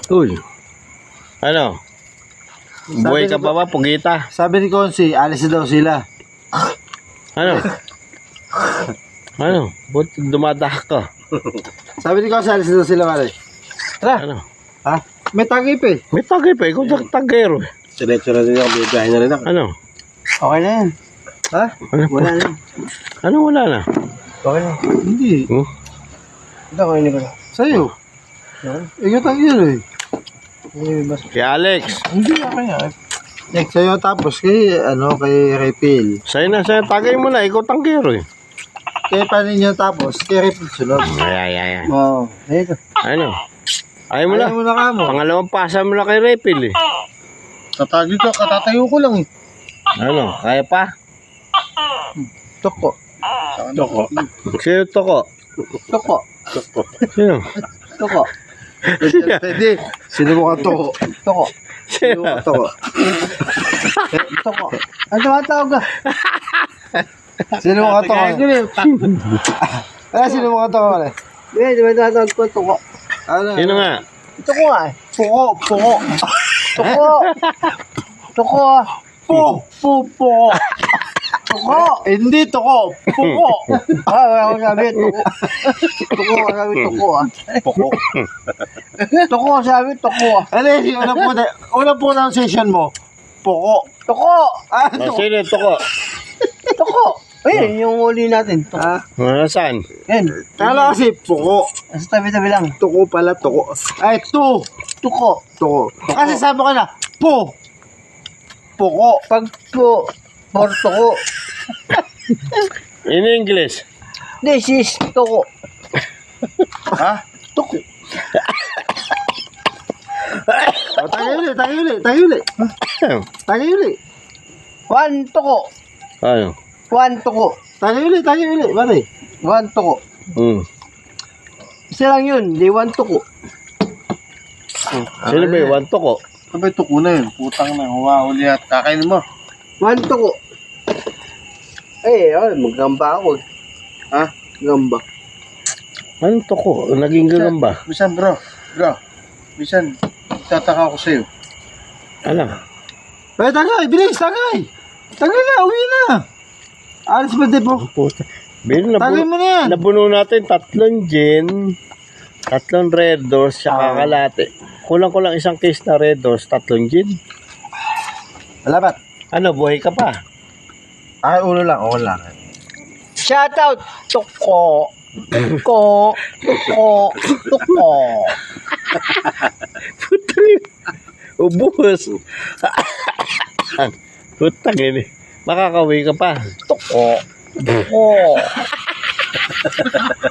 Uy. Ano? Buhay ka pa ba, Pugita? Sabi ni Konsi, alis na daw sila. Ano? Ano? Ba't dumadahak ka? Sabi ni Konsi, alis na daw sila, pare. Tara. Ano? Ha? May tagip eh. May tagay pa. Ikaw tagayero eh. Diretso na din ako. Bibiyahin na rin ako. Ano? Okay na yan. Ha? Ano? Wala na. Ano wala na? Okay na. Hindi. Hmm? Hindi ako ini ko na. Sa'yo. Ikaw tagiro eh. Kay Alex. Hindi ako yan. Next sa'yo tapos kay kay Phil. Sa'yo na, sa'yo. Tagay mo na. Ikaw tanggero eh. Kaya paano nyo tapos kay Phil sunod. Ay. Oo. Ito. Ano? Ayaw mo na. Ayaw mo na ka mo. Pangalawang pasa mo na kay Repil eh. Tatagi ko, katatayo ko lang eh. Ano? Kaya pa? Toko. Toko. Sino toko? Toko. Sino? Toko. Pwede. Sino mo ka toko? Toko. Sino mo ka toko? Toko. Ano tumatawag ka? Sino mo ka toko? Sino mo ka toko? Di ba tumatawag ko toko? Sino nga? Toko nga eh. Poko. Poko. Toko. Toko. Poko. Toko. Hindi toko. Poko. Wala ko sabi. Toko. Toko. Sabi toko ah. Poko. Toko sabi toko ah. Ano yung unang pronunciation mo? Poko. Toko. Sino yung toko? Toko. Ayun, yung uli natin. Toko. Saan? Yan. Kala kasi poko. Sa tabi-tabi lang. Toko pala, toko. Ay, to. Toko. Toko. Kasi sabi ko na, po. Poko. Pag po, for toko. In English? This is toko. Ha? Toko. Tagay uli. One toko. Ano? One toko. Tagay uli. Bari. One toko. Isa lang yun, di one toko. Sino ba yung one toko? Sabay toko na yun. Putang na, humahuli at kakainin mo. One toko. Maggamba ako. Ha? Gamba. Anong toko? Naging gagamba? Bisan bro. Bisan, tataka ako sa'yo. Ano? Tagay, bilis, tagay. Tagay na, uwi na. Alis ba di po? Puta. Bill, Tagay mo na yan. nabuno natin 3 gin, 3 red doors, saka kalate. Kulang-kulang isang case na red doors, 3 gin. Malabat. Ano, buhay ka pa? Ay, ulo lang. Shout out, Toko. Toko. Putang. Ubus. Putang ini. Makakauwi ka pa. Toko.